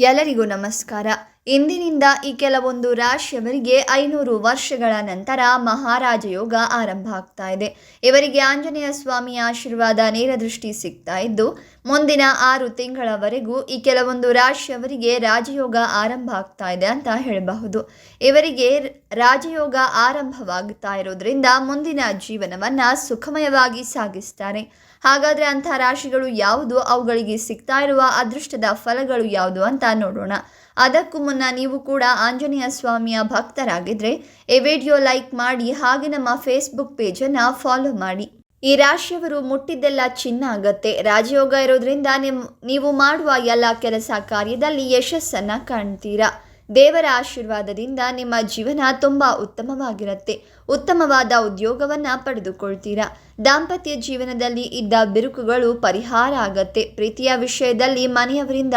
ಎಲ್ಲರಿಗೂ ನಮಸ್ಕಾರ. ಇಂದಿನಿಂದ ಈ ಕೆಲವೊಂದು ರಾಶಿಯವರಿಗೆ 500 ವರ್ಷಗಳ ನಂತರ ಮಹಾರಾಜ ಯೋಗ ಆರಂಭ ಆಗ್ತಾ ಇದೆ. ಇವರಿಗೆ ಆಂಜನೇಯ ಸ್ವಾಮಿಯ ಆಶೀರ್ವಾದ ನೇರ ದೃಷ್ಟಿ ಸಿಗ್ತಾ ಇದ್ದು, ಮುಂದಿನ 6 ತಿಂಗಳವರೆಗೂ ಈ ಕೆಲವೊಂದು ರಾಶಿಯವರಿಗೆ ರಾಜಯೋಗ ಆರಂಭ ಆಗ್ತಾ ಇದೆ ಅಂತ ಹೇಳಬಹುದು. ಇವರಿಗೆ ರಾಜಯೋಗ ಆರಂಭವಾಗ್ತಾ ಇರೋದ್ರಿಂದ ಮುಂದಿನ ಜೀವನವನ್ನ ಸುಖಮಯವಾಗಿ ಸಾಗಿಸ್ತಾರೆ. ಹಾಗಾದರೆ ಅಂಥ ರಾಶಿಗಳು ಯಾವುದು, ಅವುಗಳಿಗೆ ಸಿಗ್ತಾ ಇರುವ ಅದೃಷ್ಟದ ಫಲಗಳು ಯಾವುದು ಅಂತ ನೋಡೋಣ. ಅದಕ್ಕೂ ಮುನ್ನ ನೀವು ಕೂಡ ಆಂಜನೇಯ ಸ್ವಾಮಿಯ ಭಕ್ತರಾಗಿದ್ದರೆ ಈ ವಿಡಿಯೋ ಲೈಕ್ ಮಾಡಿ, ಹಾಗೆ ನಮ್ಮ ಫೇಸ್ಬುಕ್ ಪೇಜನ್ನು ಫಾಲೋ ಮಾಡಿ. ಈ ರಾಶಿಯವರು ಮುಟ್ಟಿದ್ದೆಲ್ಲ ಚಿನ್ನ ಆಗತ್ತೆ. ರಾಜಯೋಗ ಇರೋದ್ರಿಂದ ನೀವು ಮಾಡುವ ಎಲ್ಲ ಕೆಲಸ ಕಾರ್ಯದಲ್ಲಿ ಯಶಸ್ಸನ್ನು ಕಾಣ್ತೀರಾ. ದೇವರ ಆಶೀರ್ವಾದದಿಂದ ನಿಮ್ಮ ಜೀವನ ತುಂಬ ಉತ್ತಮವಾಗಿರುತ್ತೆ. ಉತ್ತಮವಾದ ಉದ್ಯೋಗವನ್ನು ಪಡೆದುಕೊಳ್ತೀರಾ. ದಾಂಪತ್ಯ ಜೀವನದಲ್ಲಿ ಇದ್ದ ಬಿರುಕುಗಳು ಪರಿಹಾರ ಆಗತ್ತೆ. ಪ್ರೀತಿಯ ವಿಷಯದಲ್ಲಿ ಮನೆಯವರಿಂದ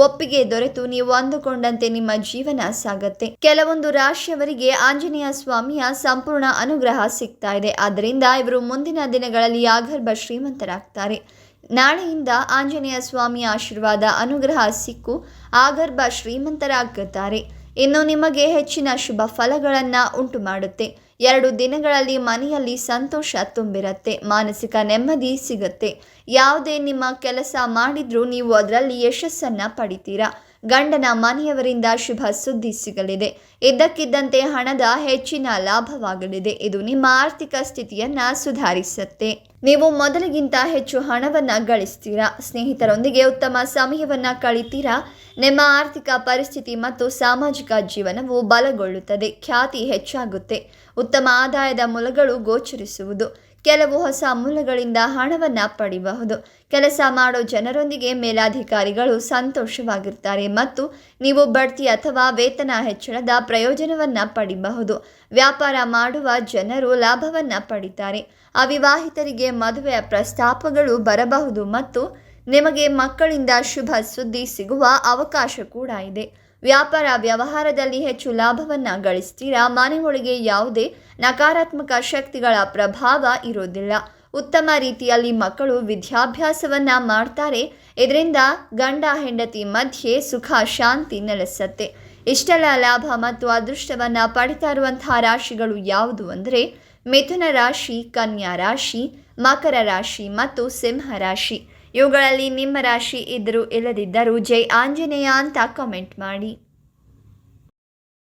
ಒಪ್ಪಿಗೆ ದೊರೆತು ನೀವು ಅಂದುಕೊಂಡಂತೆ ನಿಮ್ಮ ಜೀವನ ಸಾಗತ್ತೆ. ಕೆಲವೊಂದು ರಾಶಿಯವರಿಗೆ ಆಂಜನೇಯ ಸ್ವಾಮಿಯ ಸಂಪೂರ್ಣ ಅನುಗ್ರಹ ಸಿಗ್ತಾ ಇದೆ. ಆದ್ದರಿಂದ ಇವರು ಮುಂದಿನ ದಿನಗಳಲ್ಲಿ ಆಗರ್ಭ ಶ್ರೀಮಂತರಾಗ್ತಾರೆ. ನಾಳೆಯಿಂದ ಆಂಜನೇಯ ಸ್ವಾಮಿಯ ಆಶೀರ್ವಾದ ಅನುಗ್ರಹ ಸಿಕ್ಕು ಆಗರ್ಭ ಶ್ರೀಮಂತರಾಗುತ್ತಾರೆ. ಇನ್ನು ನಿಮಗೆ ಹೆಚ್ಚಿನ ಶುಭ ಫಲಗಳನ್ನು ಉಂಟು ಮಾಡುತ್ತೆ. 2 ದಿನಗಳಲ್ಲಿ ಮನೆಯಲ್ಲಿ ಸಂತೋಷ ತುಂಬಿರುತ್ತೆ. ಮಾನಸಿಕ ನೆಮ್ಮದಿ ಸಿಗುತ್ತೆ. ಯಾವುದೇ ನಿಮ್ಮ ಕೆಲಸ ಮಾಡಿದ್ರೂ ನೀವು ಅದರಲ್ಲಿ ಯಶಸ್ಸನ್ನು ಪಡಿತೀರಾ. ಗಂಡನ ಮನೆಯವರಿಂದ ಶುಭ ಸುದ್ದಿ ಸಿಗಲಿದೆ. ಇದ್ದಕ್ಕಿದ್ದಂತೆ ಹಣದ ಹೆಚ್ಚಿನ ಲಾಭವಾಗಲಿದೆ. ಇದು ನಿಮ್ಮ ಆರ್ಥಿಕ ಸ್ಥಿತಿಯನ್ನು ಸುಧಾರಿಸುತ್ತೆ. ನೀವು ಮೊದಲಿಗಿಂತ ಹೆಚ್ಚು ಹಣವನ್ನು ಗಳಿಸ್ತೀರಾ. ಸ್ನೇಹಿತರೊಂದಿಗೆ ಉತ್ತಮ ಸಮಯವನ್ನು ಕಳಿತೀರಾ. ನಿಮ್ಮ ಆರ್ಥಿಕ ಪರಿಸ್ಥಿತಿ ಮತ್ತು ಸಾಮಾಜಿಕ ಜೀವನವು ಬಲಗೊಳ್ಳುತ್ತದೆ. ಖ್ಯಾತಿ ಹೆಚ್ಚಾಗುತ್ತೆ. ಉತ್ತಮ ಆದಾಯದ ಮೂಲಗಳು ಗೋಚರಿಸುವುದು. ಕೆಲವು ಹೊಸ ಮೂಲಗಳಿಂದ ಹಣವನ್ನು ಪಡೆಯಬಹುದು. ಕೆಲಸ ಮಾಡೋ ಜನರೊಂದಿಗೆ ಮೇಲಾಧಿಕಾರಿಗಳು ಸಂತೋಷವಾಗಿರ್ತಾರೆ ಮತ್ತು ನೀವು ಬಡ್ತಿ ಅಥವಾ ವೇತನ ಹೆಚ್ಚಳದ ಪ್ರಯೋಜನವನ್ನು ಪಡೆಯಬಹುದು. ವ್ಯಾಪಾರ ಮಾಡುವ ಜನರು ಲಾಭವನ್ನು ಪಡಿತಾರೆ. ಅವಿವಾಹಿತರಿಗೆ ಮದುವೆಯ ಪ್ರಸ್ತಾಪಗಳು ಬರಬಹುದು ಮತ್ತು ನಿಮಗೆ ಮಕ್ಕಳಿಂದ ಶುಭ ಸುದ್ದಿ ಸಿಗುವ ಅವಕಾಶ ಕೂಡ ಇದೆ. ವ್ಯಾಪಾರ ವ್ಯವಹಾರದಲ್ಲಿ ಹೆಚ್ಚು ಲಾಭವನ್ನು ಗಳಿಸ್ತೀರಾ. ಮನೆ ಒಳಗೆ ಯಾವುದೇ ನಕಾರಾತ್ಮಕ ಶಕ್ತಿಗಳ ಪ್ರಭಾವ ಇರೋದಿಲ್ಲ. ಉತ್ತಮ ರೀತಿಯಲ್ಲಿ ಮಕ್ಕಳು ವಿದ್ಯಾಭ್ಯಾಸವನ್ನು ಮಾಡ್ತಾರೆ. ಇದರಿಂದ ಗಂಡ ಹೆಂಡತಿ ಮಧ್ಯೆ ಸುಖ ಶಾಂತಿ ನೆಲೆಸತ್ತೆ. ಇಷ್ಟೆಲ್ಲ ಲಾಭ ಮತ್ತು ಅದೃಷ್ಟವನ್ನು ಪಡಿತಾ ಇರುವಂತಹ ರಾಶಿಗಳು ಯಾವುದು ಅಂದರೆ ಮಿಥುನ ರಾಶಿ, ಕನ್ಯಾ ರಾಶಿ, ಮಕರ ರಾಶಿ ಮತ್ತು ಸಿಂಹ ರಾಶಿ. ಇವುಗಳಲ್ಲಿ ನಿಮ್ಮ ರಾಶಿ ಇದ್ದರೂ ಇಲ್ಲದಿದ್ದರೂ ಜೈ ಆಂಜನೇಯ ಅಂತ ಕಾಮೆಂಟ್ ಮಾಡಿ.